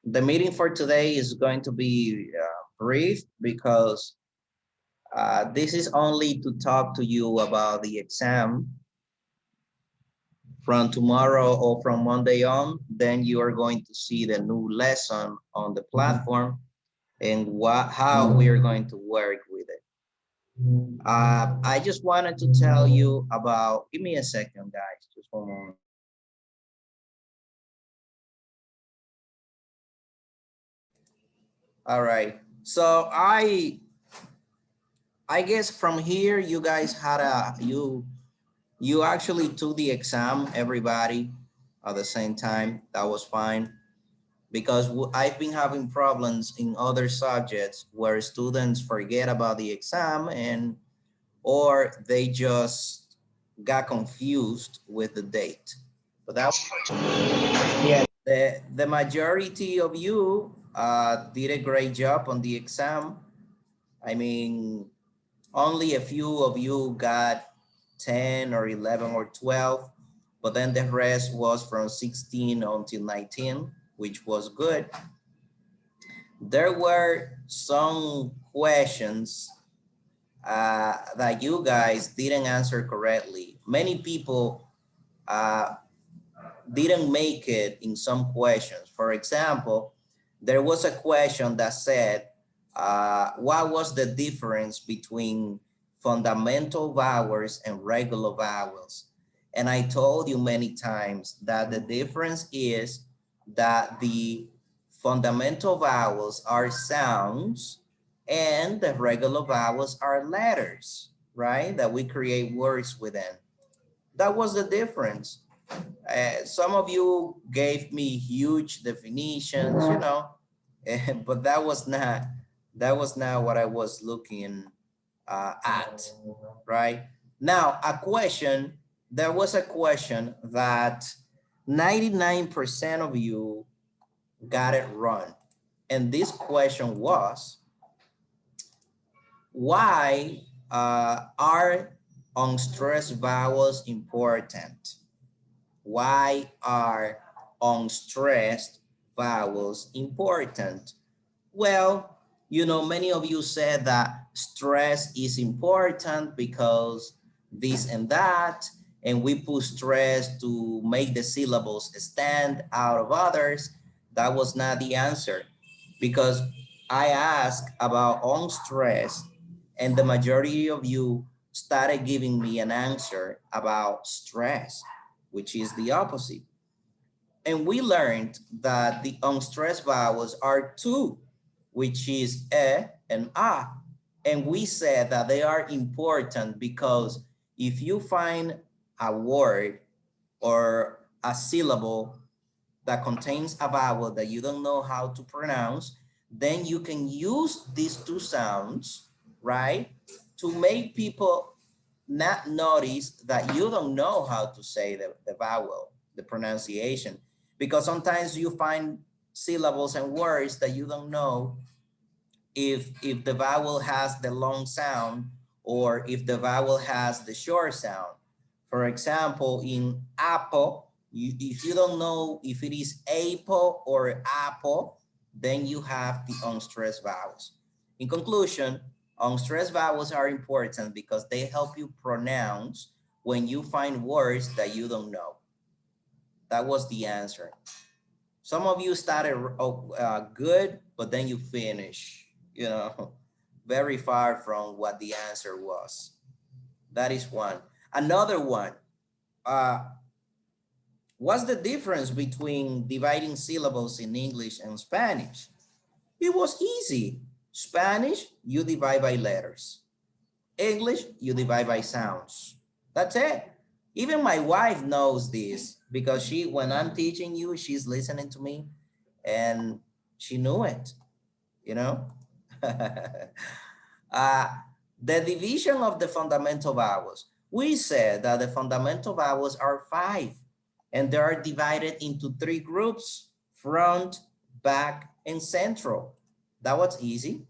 The meeting for today is going to be brief because this is only to talk to you about the exam from tomorrow or from Monday on. Then you are going to see the new lesson on the platform and how we are going to work with it. I just wanted to tell you about, give me a second, guys, just one moment. All right. So I guess from here you guys had you actually took the exam, everybody, at the same time. That was fine because I've been having problems in other subjects where students forget about the exam and or they just got confused with the date. But that yeah, the majority of you did a great job on the exam. I mean, only a few of you got 10 or 11 or 12, but then the rest was from 16 until 19, which was good. There were some questions that you guys didn't answer correctly. Many people uh, didn't make it in some questions. For example, there was a question that said, what was the difference between fundamental vowels and regular vowels? And I told you many times that the difference is that the fundamental vowels are sounds and the regular vowels are letters, right? That we create words within. That was the difference. Some of you gave me huge definitions, you know, but that was not what I was looking at, right? Now, a question, there was a question that 99% of you got it wrong. And this question was, why are unstressed vowels important? Why are unstressed vowels important? Well, you know, many of you said that stress is important because this and that, and we put stress to make the syllables stand out of others. That was not the answer because I asked about unstressed and the majority of you started giving me an answer about stress, which is the opposite. And we learned that the unstressed vowels are two, which is e and a. And we said that they are important because if you find a word or a syllable that contains a vowel that you don't know how to pronounce, then you can use these two sounds, right, to make people not notice that you don't know how to say the vowel, the pronunciation, because sometimes you find syllables and words that you don't know if the vowel has the long sound or if the vowel has the short sound. For example, in apple, if you don't know if it is apple or apple, then you have the unstressed vowels. In conclusion, unstressed vowels are important because they help you pronounce when you find words that you don't know. That was the answer. Some of you started good, but then you finish, you know, very far from what the answer was. That is one. Another one, uh, what's the difference between dividing syllables in English and Spanish? It was easy. Spanish, you divide by letters. English, you divide by sounds. That's it. Even my wife knows this because when I'm teaching you, she's listening to me and she knew it, you know? uh, the division of the fundamental vowels. We said that the fundamental vowels are 5 and they are divided into 3 groups: front, back, and central. That was easy.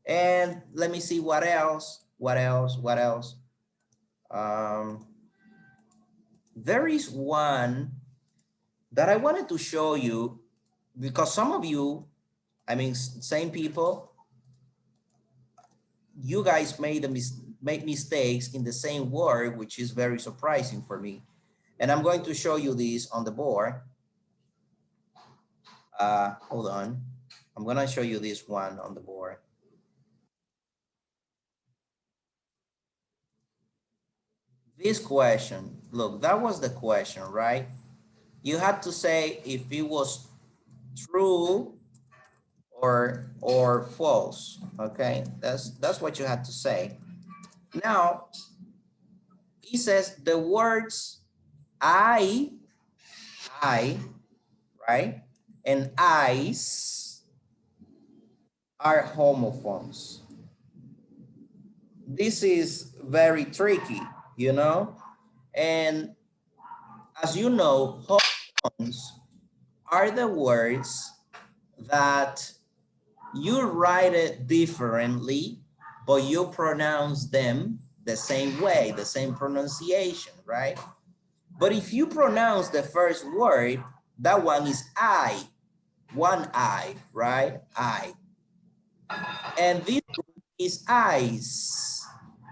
And let me see what else, what else, what else. Um, there is one that I wanted to show you because some of you, I mean, same people, you guys make mistakes in the same word, which is very surprising for me. And I'm going to show you this on the board. Hold on. I'm gonna show you this one on the board. This question, look, that was the question, right? You had to say if it was true or false. Okay, that's what you had to say. Now he says the words I, I, right, and eyes are homophones. This is very tricky, you know, and as you know, homophones are the words that you write it differently, but you pronounce them the same way, the same pronunciation, right? But if you pronounce the first word, that one is I, one I, right? I. And this is eyes.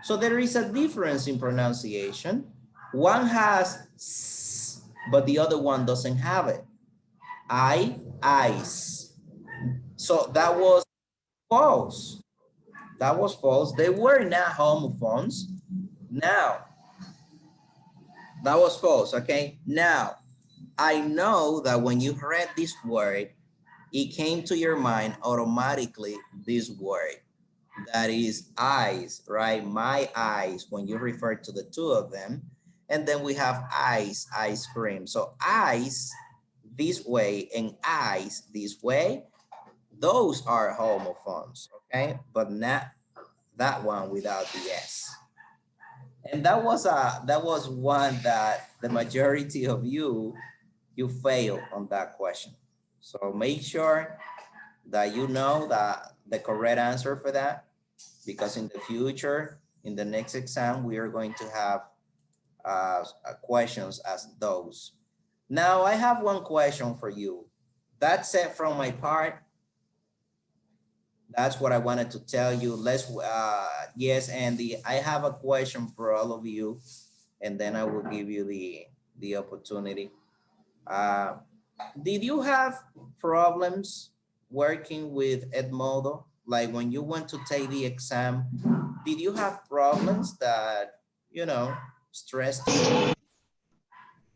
So there is a difference in pronunciation. One has s, but the other one doesn't have it. Eyes. So that was false. That was false. They were not homophones. Now, that was false, okay? Now, I know that when you read this word, it came to your mind automatically this word that is eyes, right? My eyes, when you refer to the two of them. And then we have ice cream. So eyes this way and eyes this way, those are homophones, okay? But not that one without the S. And that was one that the majority of you fail on that question. So make sure that you know that the correct answer for that, because in the future, in the next exam, we are going to have questions as those. Now I have one question for you. That's it from my part. That's what I wanted to tell you. Yes, Andy, I have a question for all of you, and then I will give you the opportunity. Uh, did you have problems working with Edmodo? Like when you went to take the exam, did you have problems that, you know, stressed you?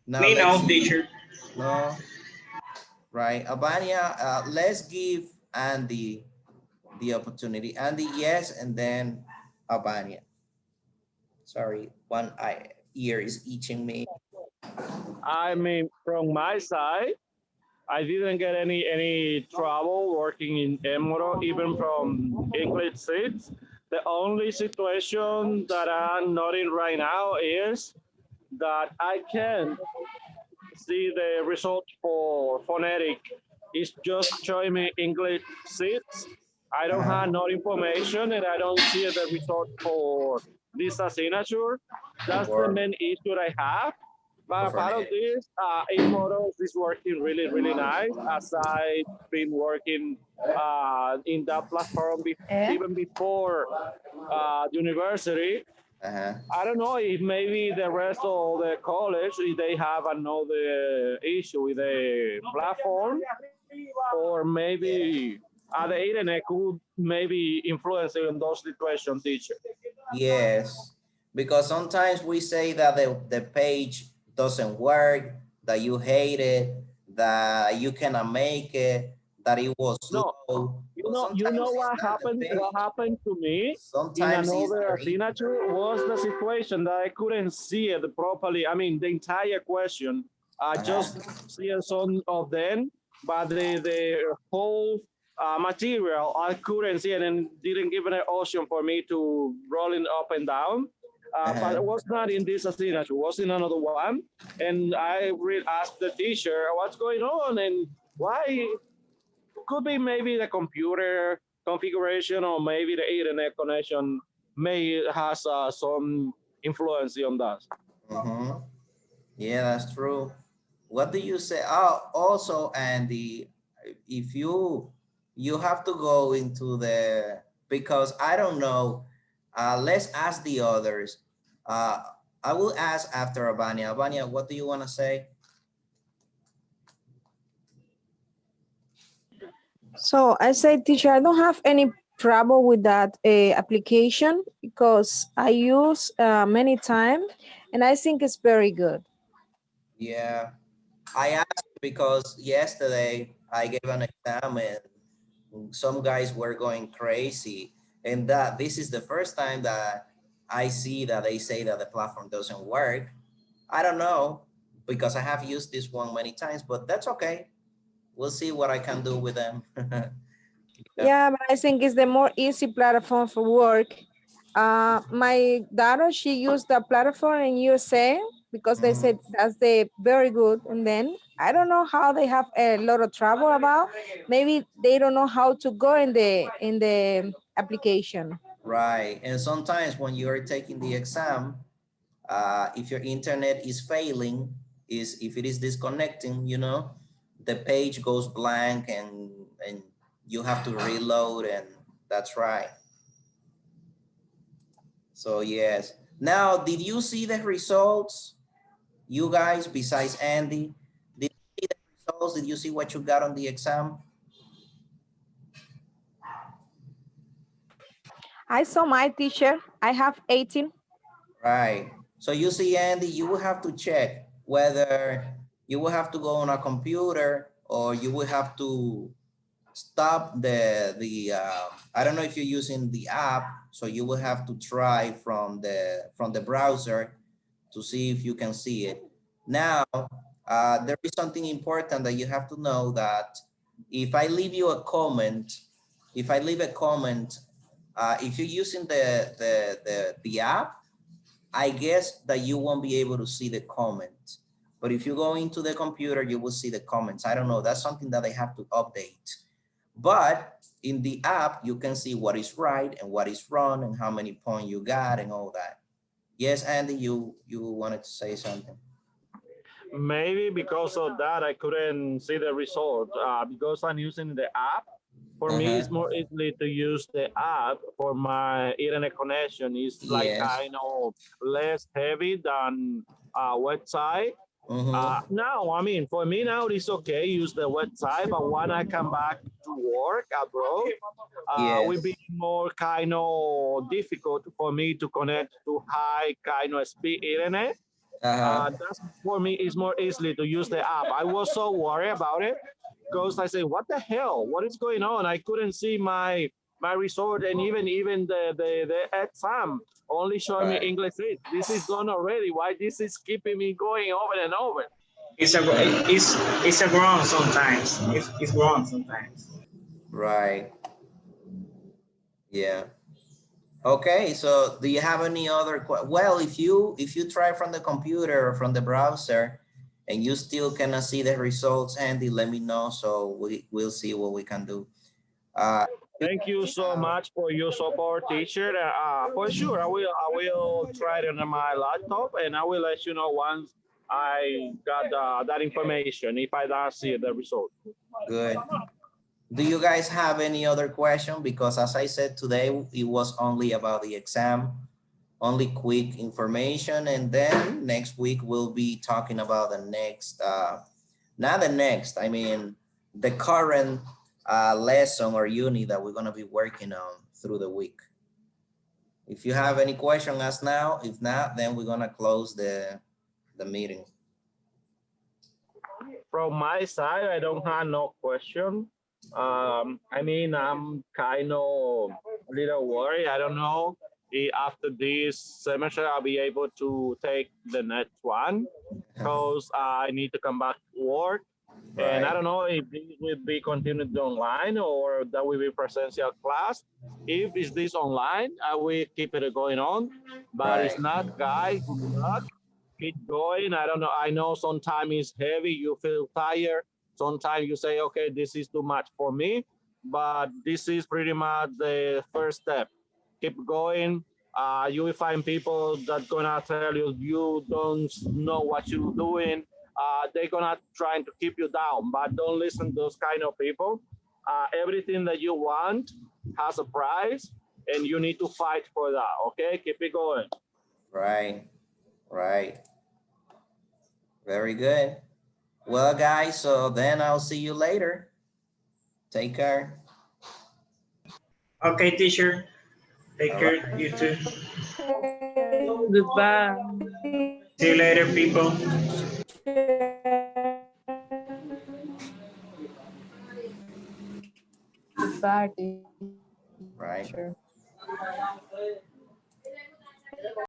Now Me let's now, see. teacher. No, right? Albania, let's give Andy the opportunity. Andy, yes, and then Albania. Sorry, one ear is itching me. I mean, from my side, I didn't get any trouble working in Emoro, even from English seats. The only situation that I'm not in right now is that I can see the result for phonetic. It's just showing me English seats. I don't have Uh-huh. no information and I don't see the result for this signature. That's the For main issue I have. But apart of phonetics. this, models is working really, really nice as I've been working in that platform even before university. Uh-huh. I don't know if maybe the rest of the college, if they have another issue with the platform, or maybe the internet could maybe influence in those situations, teacher. Yes, because sometimes we say that the page doesn't work, that you hate it, that you cannot make it, that it was No, slow. But you sometimes know it's what not the happened? What page. happened to me in Sometimes it's another your internet. signature was the situation that I couldn't see it properly. I mean, the entire question. I just Uh-huh. see some of them, but the whole material I couldn't see it and didn't give an option for me to roll it up and down. But Uh-huh. it was not in this signature. It was in another one, and I asked the teacher what's going on and why could be maybe the computer configuration or maybe the internet connection may has some influence on that. Mm-hmm. Yeah, that's true. What do you say? Oh, also, Andy, if you have to go into the, because I don't know. Let's ask the others. Uh, I will ask after Abania. Abania, what do you want to say? So I say, teacher, I don't have any trouble with that application because I use many times and I think it's very good. Yeah, I asked because yesterday I gave an exam and some guys were going crazy, and that this is the first time that I see that they say that the platform doesn't work. I don't know because I have used this one many times, but that's okay. We'll see what I can do with them. Yeah. Yeah, but I think it's the more easy platform for work. My daughter, she used the platform in USA because they said Mhm. that's the very good. And then I don't know how they have a lot of trouble about. Maybe they don't know how to go in the application. Right. And sometimes when you are taking the exam, if your internet is failing, is if it is disconnecting, the page goes blank and you have to reload, and that's right. So yes. Now, did you see the results? You guys, besides Andy, did you see the results? Did you see what you got on the exam? I saw my teacher. I have 18. Right. So you see, Andy, you will have to check whether you will have to go on a computer or you will have to stop I don't know if you're using the app, so you will have to try from the browser to see if you can see it. Now, there is something important that you have to know, that if I leave you a comment, if I leave a comment, if you're using the app, I guess that you won't be able to see the comment. But if you go into the computer, you will see the comments. I don't know. That's something that I have to update. But in the app, you can see what is right and what is wrong and how many points you got and all that. Yes, Andy, you wanted to say something. Maybe because of that, I couldn't see the result because I'm using the app. For me, Uh-huh. it's more easily to use the app for my internet connection. It's like Yes. kind of less heavy than a website. Mm-hmm. Now, I mean, for me now, it's okay use the website, but when I come back to work abroad, will Yes. be more kind of difficult for me to connect to high kind of speed internet. Uh-huh. That's for me is more easily to use the app. I was so worried about it because I say, what the hell? What is going on? I couldn't see my result, and even the exam only showing me Right. English 8. This is done already. Why this is keeping me going over and over? It's a it's a ground sometimes. It's ground sometimes. Right. Yeah. Okay, so do you have any other well, if you try from the computer or from the browser and you still cannot see the results, Andy, let me know so we'll see what we can do. Uh you Thank you so have, much for your support, teacher. For sure, I will try it on my laptop, and I will let you know once I got that information if I don't see the result. good. Do you guys have any other question? Because as I said today, it was only about the exam, only quick information, and then next week we'll be talking about the next not the next, I mean the current lesson or unit that we're going to be working on through the week. If you have any question, ask now. If not, then we're going to close the meeting. From my side, I don't have no question. I mean, I'm kind of a little worried. I don't know if after this semester I'll be able to take the next one because I need to come back to work. And I Right. don't know if this will be continued online or that will be presential class. If it's this online, I will keep it going on. But it's Right. not, guys. Good luck, keep going. I don't know. I know sometimes it's heavy, you feel tired. Sometimes you say, okay, this is too much for me. But this is pretty much the first step. Keep going. You will find people that gonna tell you you don't know what you're doing. they're gonna trying to keep you down. But don't listen to those kind of people. Everything that you want has a price, and you need to fight for that. Okay, keep it going. Right, right. Very good. Well, guys, so then I'll see you later. Take care. Okay, teacher. Take All right. care. You too. Goodbye. See you later, people. Goodbye, Right. teacher.